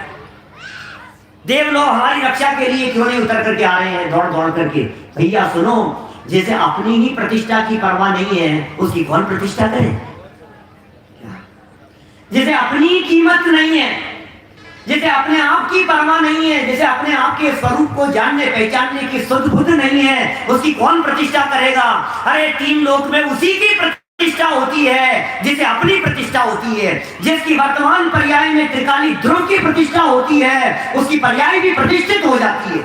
देव लोग हमारी रक्षा के लिए क्यों नहीं उतर करके आ रहे हैं दौड़ दौड़ करके? भैया सुनो, जैसे अपनी ही प्रतिष्ठा की परवाह नहीं है उसकी कौन प्रतिष्ठा करे? जैसे अपनी कीमत नहीं है, जैसे अपने आप की परवाह नहीं है, जैसे अपने आप के स्वरूप को जानने पहचानने की सुध बुध नहीं है, उसकी कौन प्रतिष्ठा करेगा? अरे तीन लोक में उसी की प्रतिष्ठा होती है जिसे अपनी प्रतिष्ठा होती है। जिसकी वर्तमान पर्याय में त्रिकाली ध्रुव की प्रतिष्ठा होती है उसकी पर्याय भी प्रतिष्ठित हो जाती है,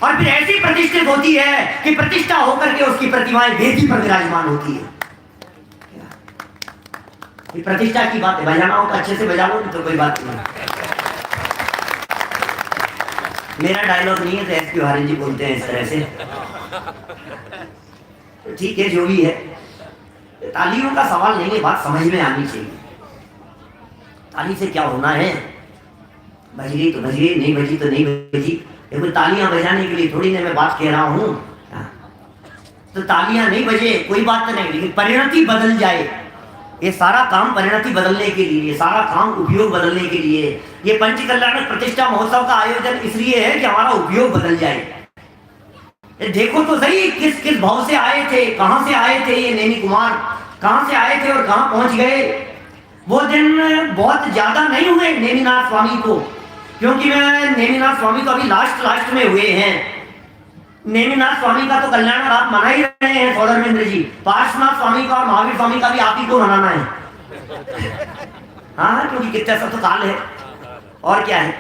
और फिर ऐसी प्रतिष्ठित होती है कि प्रतिष्ठा होकर के उसकी प्रतिमाएं वेदी पर विराजमान होती है। ये प्रतिष्ठा की बात है। बजाना हो तो अच्छे से बजा लो, नहीं तो कोई बात नहीं। मेरा डायलॉग नहीं है तो एस पी हरिन जी बोलते हैं इस तरह से, तो ठीक है जो भी है। तालियों का सवाल नहीं है, बात समझ में आनी चाहिए। ताली से क्या होना है? बज गई तो बज गई, नहीं बजी तो नहीं बजी। देखो तालियां बजाने के लिए थोड़ी ना मैं बात कह रहा हूं। तो तालियां नहीं बजे कोई बात नहीं, लेकिन परिणति बदल जाए। ये सारा काम परिणति बदलने के लिए, ये सारा काम उपयोग बदलने के लिए। ये पंच कल्याण प्रतिष्ठा महोत्सव का आयोजन इसलिए है कि हमारा उपयोग बदल जाए। देखो तो सही किस किस भाव से आए थे, कहां से आए थे ये नेमी कुमार, कहां से आए थे और कहां पहुंच गए। वो दिन बहुत ज्यादा नहीं हुए नेमिनाथ स्वामी को, क्योंकि मैं नेमिनाथ स्वामी को अभी लास्ट में हुए हैं। नेमिनाथ स्वामी का तो कल्याण आप मना ही रहे हैं सौधर्मेंद्र जी, पार्श्वनाथ स्वामी का और महावीर स्वामी का भी आप ही को मनाना है। हाँ, क्योंकि कितना सा तो काल है और क्या है।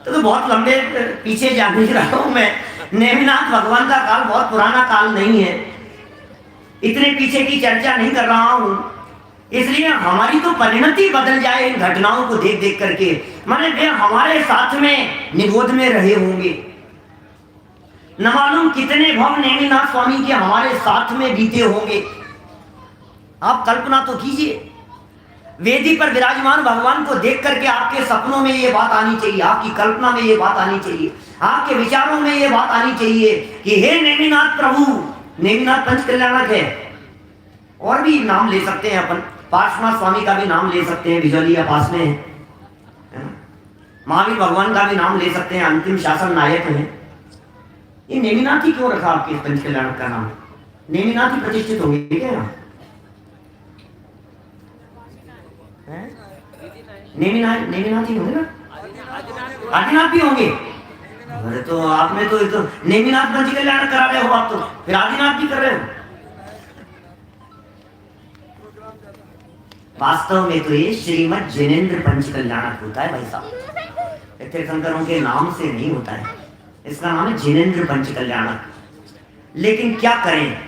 तो बहुत लंबे पीछे जा नहीं रहा हूं मैं। नेमिनाथ भगवान का काल बहुत पुराना काल नहीं है, इतने पीछे की चर्चा नहीं कर रहा हूं। इसलिए हमारी तो परिणति बदल जाए इन घटनाओं को देख देख करके। माने वे हमारे साथ में निगोद में रहे होंगे, न मालूम कितने भव नेमिनाथ स्वामी के हमारे साथ में बीते होंगे। आप कल्पना तो कीजिए, वेदी पर विराजमान भगवान को देख करके आपके सपनों में ये बात आनी चाहिए, आपकी कल्पना में ये बात आनी चाहिए, आपके विचारों में ये बात आनी चाहिए कि हे नेमिनाथ प्रभु। नेमिनाथ पंच कल्याणक है, और भी नाम ले सकते हैं अपन, पार्श्वनाथ स्वामी का भी नाम ले सकते हैं, बिजौलिया पास में है। महावीर भगवान का भी नाम ले सकते हैं, अंतिम शासन नायक है। ये नेमिनाथ ही क्यों रखा आपके पंच कल्याणक का नाम? नेमिनाथ ही प्रतिष्ठित होंगे क्या यहाँ? नेमिनाथ ही होंगे ना, आदिनाथ भी होंगे। अरे तो आप में तो नेमिनाथ पंच कल्याण करा रहे हो, आप तो फिर आदिनाथ भी कर रहे हो। वास्तव में तो ये श्रीमद जिनेंद्र पंच कल्याणक होता है भाई साहब, तीर्थंकरों के नाम से नहीं होता है, इसका नाम है जिनेंद्र पंच कल्याणक। लेकिन क्या करें,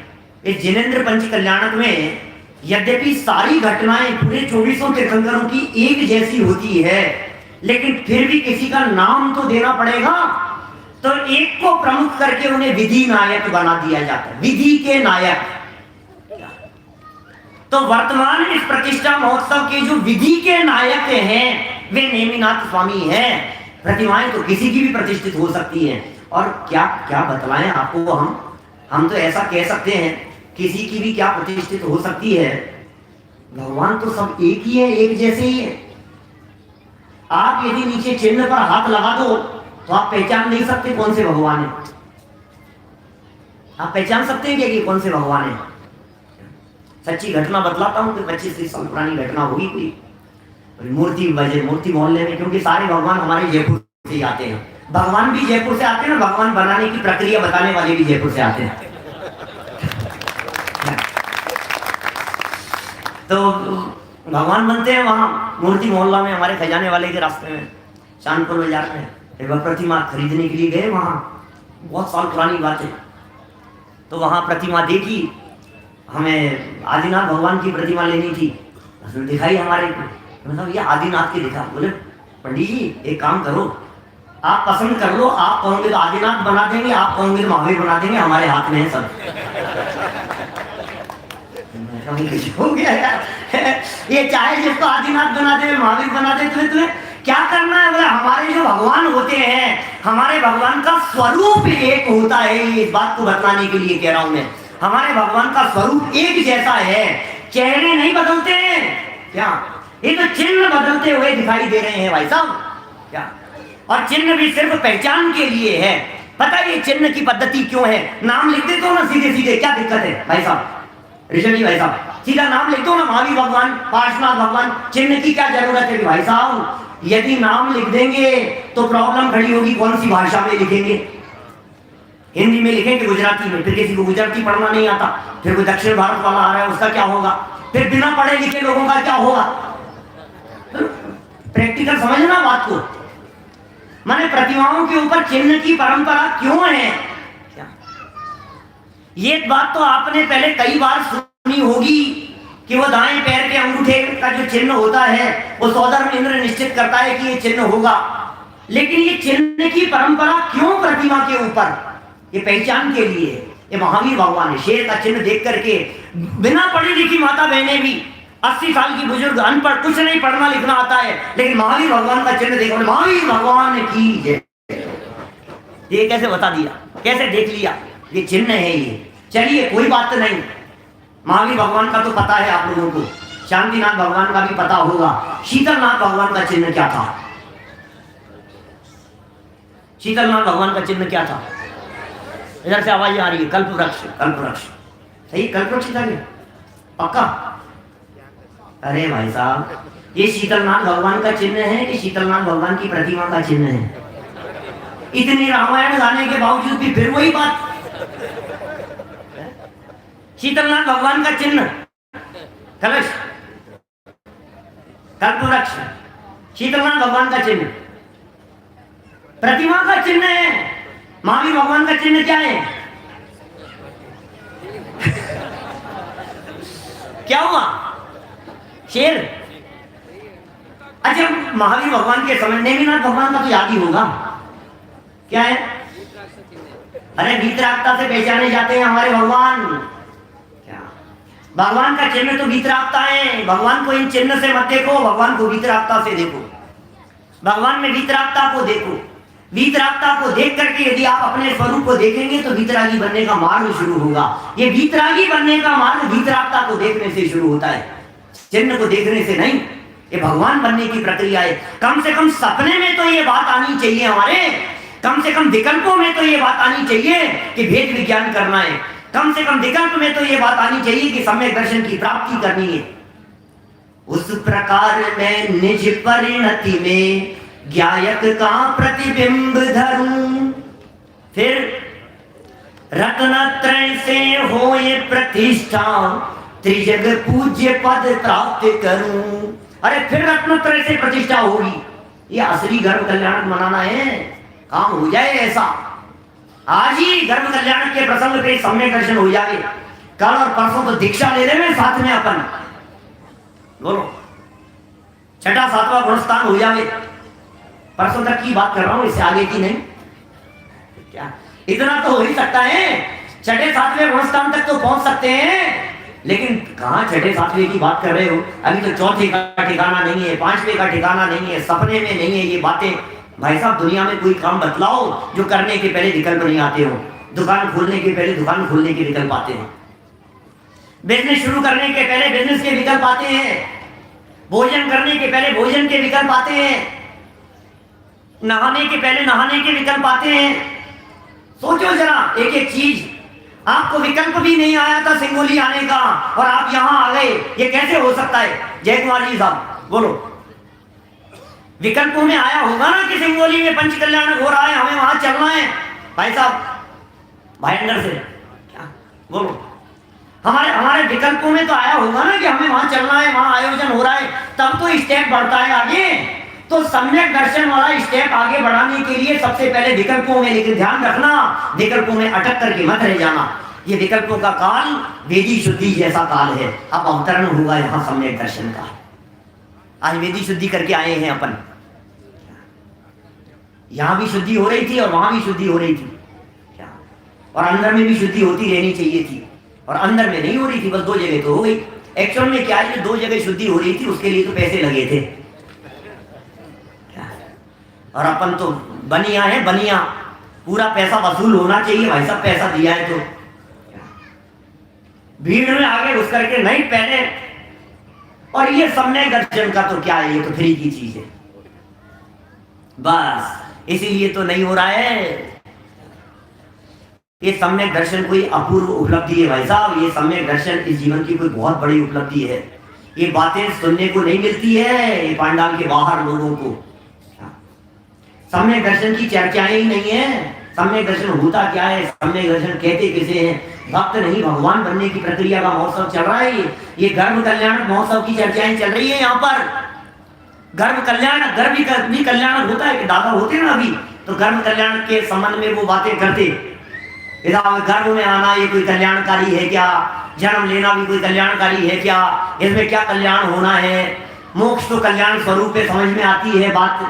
इस जिनेंद्र पंच कल्याणक में यद्यपि सारी घटनाएं पूरे 2400 तीर्थंकरों की एक जैसी होती है, लेकिन फिर भी किसी का नाम तो देना पड़ेगा, तो एक को प्रमुख करके उन्हें विधि नायक बना दिया जाता है, विधि के नायक। तो वर्तमान इस प्रतिष्ठा महोत्सव के जो विधि के नायक हैं वे नेमिनाथ स्वामी हैं। प्रतिमाएं तो किसी की भी प्रतिष्ठित हो सकती हैं, और क्या क्या बतलाएं आपको, हम तो ऐसा कह सकते हैं किसी की भी क्या प्रतिष्ठित हो सकती है। भगवान तो सब एक ही है, एक जैसे ही है। आप यदि नीचे चिन्ह पर हाथ लगा दो तो आप पहचान नहीं सकते कौन से भगवान है। आप पहचान सकते हैं क्या कि कौन से भगवान है? सच्ची घटना बतलाता हूँ कि 25-30 साल पुरानी घटना हुई कोई मूर्ति मोहल्ले में, क्योंकि सारे भगवान हमारे जयपुर से ही आते हैं। भगवान भी जयपुर से आते हैं ना, भगवान बनाने की प्रक्रिया बताने वाले भी जयपुर से आते हैं। तो भगवान बनते हैं वहां मूर्ति मोहल्ला में, हमारे खजाने वाले के रास्ते में, चांदपुर बाजार में। एक बार प्रतिमा खरीदने के लिए गए वहां, बहुत साल पुरानी बात है। तो वहां प्रतिमा देखी, हमें आदिनाथ भगवान की प्रतिमा लेनी थी, उसने दिखाई हमारे को, मतलब ये आदिनाथ की दिखा। बोले पंडित जी एक काम करो, आप पसंद कर लो, आप कहोगे तो आदिनाथ बना देंगे, आप कहोगे तो महावीर बना देंगे, हमारे हाथ में है सब। हो गया यार, ये चाहे जिसको आदिनाथ बना दे महावीर बना दे, तुम्हें क्या करना है? बोले हमारे जो भगवान होते हैं, हमारे भगवान का स्वरूप एक होता है। ये इस बात को बताने के लिए कह रहा हूं मैं, हमारे भगवान का स्वरूप एक जैसा है, चेहरे नहीं बदलते हैं क्या? ये तो चिन्ह बदलते हुए दिखाई दे रहे हैं भाई साहब क्या? और चिन्ह भी सिर्फ पहचान के लिए है। पता है ये चिन्ह की पद्धति क्यों है? नाम लिख देते हो ना सीधे सीधे, क्या दिक्कत है भाई साहब? ऋषभ जी भाई साहब, सीधा नाम लिख दो ना, महावीर भगवान, पार्श्वनाथ भगवान, चिन्ह की क्या जरूरत है? भाई साहब यदि नाम लिख देंगे तो प्रॉब्लम खड़ी होगी, कौन सी भाषा में लिखेंगे? हिंदी में लिखेंगे, गुजराती में, फिर किसी को गुजराती पढ़ना नहीं आता, फिर कोई दक्षिण भारत वाला आ रहा है उसका क्या होगा, फिर बिना पढ़े लिखे लोगों का क्या होगा? प्रैक्टिकल समझना बात को। माने प्रतिमाओं के ऊपर चिन्ह की परंपरा क्यों है? ये बात तो आपने पहले कई बार सुनी होगी कि वो दाएं पैर के अंगूठे का जो चिन्ह होता है वो सौधर्म इंद्र निश्चित करता है कि ये चिन्ह होगा। लेकिन ये चिन्ह की परंपरा क्यों प्रतिमा के ऊपर? ये पहचान के लिए। ये महावीर भगवान है, शेर का चिन्ह देख करके बिना पढ़ी लिखी माता बहने भी, 80 साल की बुजुर्ग, अनपढ़, कुछ नहीं पढ़ना लिखना आता है, लेकिन महावीर भगवान का चिन्ह देखो, महावीर भगवान की जय। ये कैसे बता दिया, कैसे देख लिया? ये चिन्ह है ये। चलिए कोई बात नहीं, महावीर भगवान का तो पता है आप लोगों को, शांतिनाथ भगवान का भी पता होगा। शीतलनाथ भगवान का चिन्ह क्या था? शीतलनाथ भगवान का चिन्ह क्या था? इधर से आवाज आ रही है, कल्पवृक्ष। कल्पवृक्ष सही, कल्पवृक्ष था क्या? पक्का? अरे भाई साहब, ये शीतलनाथ भगवान का चिन्ह है कि शीतलनाथ भगवान की प्रतिमा का चिन्ह है? इतनी रामायण गाने के बावजूद भी फिर वही बात। शीतलनाथ भगवान का चिन्ह कलश, कल्पवृक्ष, शीतलनाथ भगवान का चिन्ह प्रतिमा का चिन्ह है। महावीर भगवान का चिन्ह क्या है? क्या हुआ? शेर। अच्छा, महावीर भगवान के समय नेमिनाथ भगवान का तो याद ही होगा, क्या है? अरे वीतरागता से पहचाने जाते हैं हमारे भगवान। क्या भगवान का चिन्ह तो वीतरागता है। भगवान को इन चिन्ह से मत देखो, भगवान को वीतरागता से देखो। भगवान में वीतरागता को देखो। वीतरागता को देख करके यदि आप अपने स्वरूप को देखेंगे तो वीतरागी बनने का मार्ग शुरू होगा। ये वीतरागी बनने का मार्ग वीतरागता को देखने से शुरू होता है, चिन्ह को देखने से नहीं। ये भगवान बनने की प्रक्रिया है। कम से कम सपने में तो ये बात आनी चाहिए हमारे, कम से कम विकल्पों में तो ये बात आनी चाहिए कि भेद विज्ञान करना है। कम से कम विकल्प में तो ये बात आनी चाहिए कि सम्यक दर्शन की प्राप्ति करनी है। उस प्रकार मैं निज परिणति में ज्ञायक का प्रतिबिंब धरूं, फिर रत्नत्रय से होए प्रतिष्ठा, त्रिजग पूज्य पद प्राप्त करूं। अरे फिर रत्नत्रय से प्रतिष्ठा होगी। ये असली गर्भ कल्याण मनाना है, काम हो जाए ऐसा। आज ही गर्भ कल्याण के प्रसंग पे सम्यक दर्शन हो जाए। कल और परसों तो दीक्षा ले रहे हैं साथ में अपन, बोलो छठा सातवां गुणस्थान हो जाए। परसों तक की बात कर रहा हूं, इससे आगे की नहीं। क्या इतना तो हो ही सकता है, छठे सातवें गुणस्थान तक तो पहुंच सकते हैं। लेकिन कहां छठे सातवें की बात कर रहे हो? अभी तो चौथे का ठिकाना नहीं है, पांचवें का ठिकाना नहीं है, सपने में नहीं है ये बातें। भाई साहब दुनिया में कोई काम बतलाओ जो करने के पहले विकल्प नहीं आते हो। दुकान खोलने के पहले दुकान खोलने के विकल्प आते हैं, बिजनेस शुरू करने के पहले बिजनेस के विकल्प आते हैं, भोजन करने के पहले भोजन के विकल्प आते हैं, नहाने के पहले नहाने के विकल्प आते हैं। सोचो जरा, एक एक चीज। आपको विकल्प भी नहीं आया था सिंगोली आने का और आप यहां आ गए, ये कैसे हो सकता है? जय कुमार जी साहब बोलो। विकल्पों में आया होगा ना कि सिंगोली में पंच कल्याण हो रहा है, हमें वहां चलना है। भाई साहब भाई अंदर से क्या बोलो, हमारे विकल्पों में तो आया होगा ना कि हमें वहां चलना है, वहां आयोजन हो रहा है, तब तो स्टेप बढ़ता है आगे। तो सम्यक दर्शन वाला स्टेप आगे बढ़ाने के लिए सबसे पहले विकल्पों में, लेकिन ध्यान रखना विकल्पों में अटक करके मत रह जाना। ये विकल्पों का काल वेदी शुद्धि जैसा काल है। अब अवतरण होगा यहाँ सम्यक दर्शन का। आज वेदी शुद्धि करके आए हैं अपन, यहां भी शुद्धि हो रही थी और वहां भी शुद्धि हो रही थी क्या, और अंदर में भी शुद्धि होती रहनी चाहिए थी, और अंदर में नहीं हो रही थी, बस दो जगह तो हो गई। एक्चुअल में क्या है, दो जगह शुद्धि हो रही थी, उसके लिए तो पैसे लगे थे क्या? और अपन तो बनिया है, बनिया, पूरा पैसा वसूल होना चाहिए। भाई साहब पैसा दिया है तो भीड़ में आगे घुस करके नहीं पहले। और ये सम्यक दर्शन का तो क्या है, ये तो फ्री की चीज है बस, इसीलिए तो नहीं हो रहा है। ये सम्यक दर्शन कोई अपूर्व उपलब्धि है भाई साहब, ये सम्यक दर्शन इस जीवन की कोई बहुत बड़ी उपलब्धि है। ये बातें सुनने को नहीं मिलती है ये पांडाल के बाहर लोगों को। सम्यक दर्शन की चर्चाएं ही नहीं है। सम्यक दर्शन होता क्या है, सम्यक दर्शन कहते किसे हैं? भक्त नहीं भगवान बनने की प्रक्रिया का महोत्सव चल रहा है। ये गर्भ कल्याण महोत्सव की चर्चाएं चल रही है यहाँ पर। गर्भ कल्याण, गर्भ भी कल्याण होता है कि दादा होते हैं ना अभी, तो गर्भ कल्याण के संबंध में वो बातें करते। गर्भ में आना ये कोई कल्याणकारी है क्या? जन्म लेना भी कोई कल्याणकारी है क्या? इसमें क्या कल्याण होना है? मोक्ष तो कल्याण स्वरूप है, समझ में आती है बात।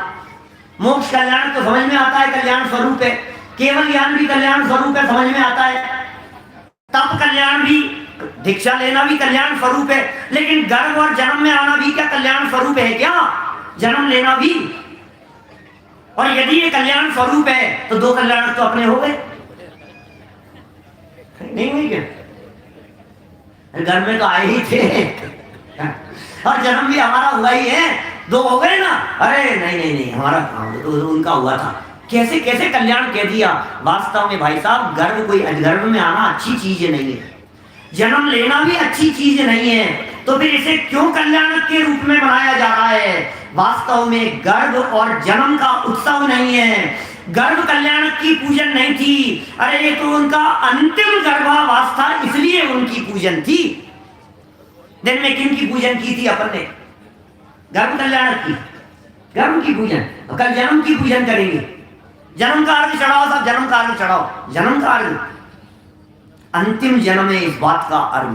मोक्ष कल्याण तो समझ में आता है, कल्याण स्वरूप है। केवल ज्ञान भी कल्याण स्वरूप है, समझ में आता है। तप कल्याण भी, दीक्षा लेना भी कल्याण स्वरूप है। लेकिन गर्भ और जन्म में आना भी क्या कल्याण स्वरूप है क्या? जन्म लेना भी। और यदि ये कल्याण स्वरूप है तो दो कल्याण तो अपने हो गए, नहीं हुई क्या? घर में तो आए ही थे और जन्म भी हमारा हुआ ही है, दो हो गए ना। अरे नहीं नहीं नहीं, हमारा तो उनका हुआ था। कैसे कैसे कल्याण कह दिया। वास्तव में भाई साहब गर्भ कोई, गर्भ में आना अच्छी चीज नहीं है, जन्म लेना भी अच्छी चीज नहीं है, तो फिर इसे क्यों कल्याण के रूप में मनाया जा रहा है? वास्तव में गर्भ और जन्म का उत्सव नहीं है, गर्भ कल्याण की पूजन नहीं थी। अरे ये तो उनका अंतिम गर्भावस्था, इसलिए उनकी पूजन थी। दिन में किन की पूजन की थी अपन ने? गर्भ कल्याण की, गर्भ की पूजन। कल जन्म की पूजन करेंगे। जन्म का अर्घ चढ़ाओ सब, जन्म का अर्घ चढ़ाओ, जन्म का अर्घ अंतिम जन्म है, इस बात का अर्घ।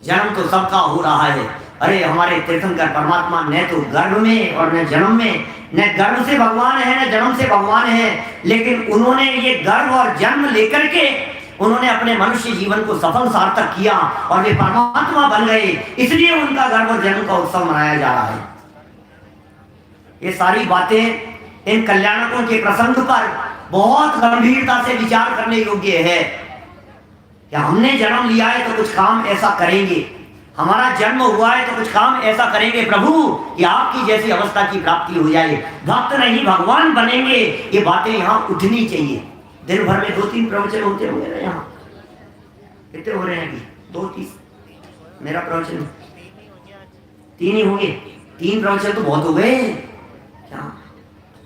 जन्म तो सबका हो रहा है। अरे हमारे तीर्थंकर परमात्मा न तो गर्भ में और न जन्म में, न गर्भ से भगवान है न जन्म से भगवान है, लेकिन उन्होंने ये गर्भ और जन्म लेकर के उन्होंने अपने मनुष्य जीवन को सफल सार्थक किया और वे परमात्मा बन गए, इसलिए उनका गर्भ और जन्म का उत्सव मनाया जा रहा है। ये सारी बातें इन कल्याणकों के प्रसंग पर बहुत गंभीरता से विचार करने योग्य है। क्या हमने जन्म लिया है तो कुछ काम ऐसा करेंगे, हमारा जन्म हुआ है तो कुछ काम ऐसा करेंगे प्रभु कि आपकी जैसी अवस्था की प्राप्ति हो जाए, भक्त नहीं भगवान बनेंगे। ये बातें यहाँ उठनी चाहिए। दिन भर में 2-3 प्रवचन होते होंगे ना यहाँ, कितने हो रहे हैं अभी? 2-3 मेरा प्रवचन 3 ही होंगे। 3 प्रवचन तो बहुत हो गए। क्या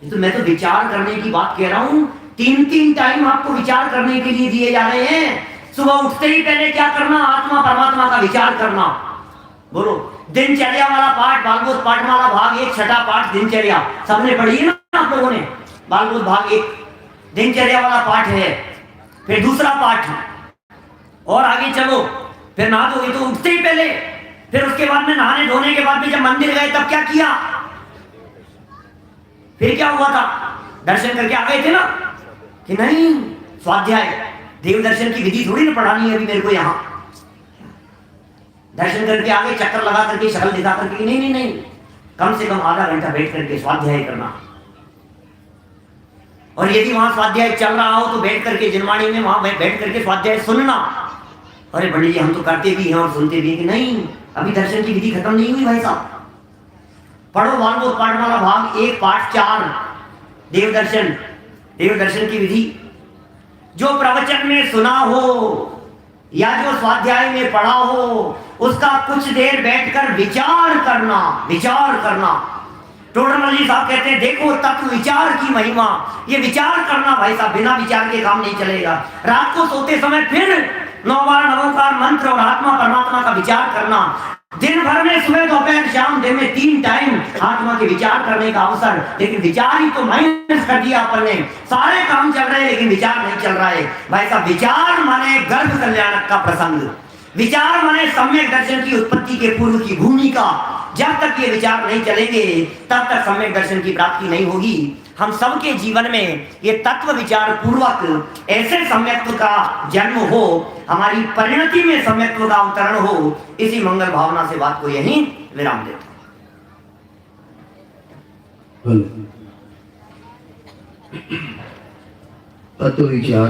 ये तो मैं तो विचार करने की बात कह रहा हूँ 3 टाइम आपको विचार करने के लिए दिए जा रहे हैं। सुबह उठते ही पहले क्या करना? आत्मा परमात्मा का विचार करना। बोलो, दिनचर्या वाला पाठ, बालबोध पाठमाला भाग 1 छठा पाठ दिनचर्या, सबने पढ़ी है ना आप लोगों ने? बालबोध भाग 1 दिनचर्या वाला पाठ है। फिर दूसरा पाठ और आगे चलो, फिर नहा धोए तो उठते ही पहले, फिर उसके बाद में नहाने धोने के बाद में जब मंदिर गए तब क्या किया? फिर क्या हुआ था? दर्शन करके आ गए थे ना कि नहीं? स्वाध्याय देव दर्शन की विधि थोड़ी ना पढ़ानी है अभी मेरे को यहाँ। दर्शन करके आगे चक्कर लगा करके शक्ल दिखा करके नहीं नहीं नहीं, कम से कम आधा घंटा बैठ करके स्वाध्याय करना। और यदि वहां स्वाध्याय चल रहा हो तो बैठ करके जिनवाणी में वहां बैठ करके स्वाध्याय सुनना। अरे पंडित जी हम तो करते भी हैं और सुनते भी हैं कि नहीं, अभी दर्शन की विधि खत्म नहीं हुई भाई साहब। पढ़ो बालबोध पाठमाला भाग 1 पाठ 4 देव दर्शन की विधि। जो प्रवचन में सुना हो या जो स्वाध्याय में पढ़ा हो उसका कुछ देर बैठकर विचार करना। टोडरमल जी साहब कहते हैं देखो तत्व विचार की महिमा। ये विचार करना भाई साहब, बिना विचार के काम नहीं चलेगा। रात को सोते समय फिर 9 बार नमोकार मंत्र और आत्मा परमात्मा का विचार करना। दिन भर में सुबह दोपहर शाम दिन में 3 टाइम आत्मा के विचार करने का अवसर। लेकिन विचार ही तो माइनस कर दिया अपन ने। सारे काम चल रहे हैं लेकिन विचार नहीं चल रहा है भाई साहब। विचार माने गर्भ कल्याणक का प्रसंग, विचार माने सम्यक दर्शन की उत्पत्ति के पूर्व की भूमिका। जब तक ये विचार नहीं चलेंगे तब तक सम्यक दर्शन की प्राप्ति नहीं होगी। हम सबके जीवन में ये तत्व विचार पूर्वक ऐसे सम्यक्त्व का जन्म हो, हमारी परिणति में सम्यक्त्व का अवतरण हो, इसी मंगल भावना से बात को यहीं विराम देता हूं। तत्व विचार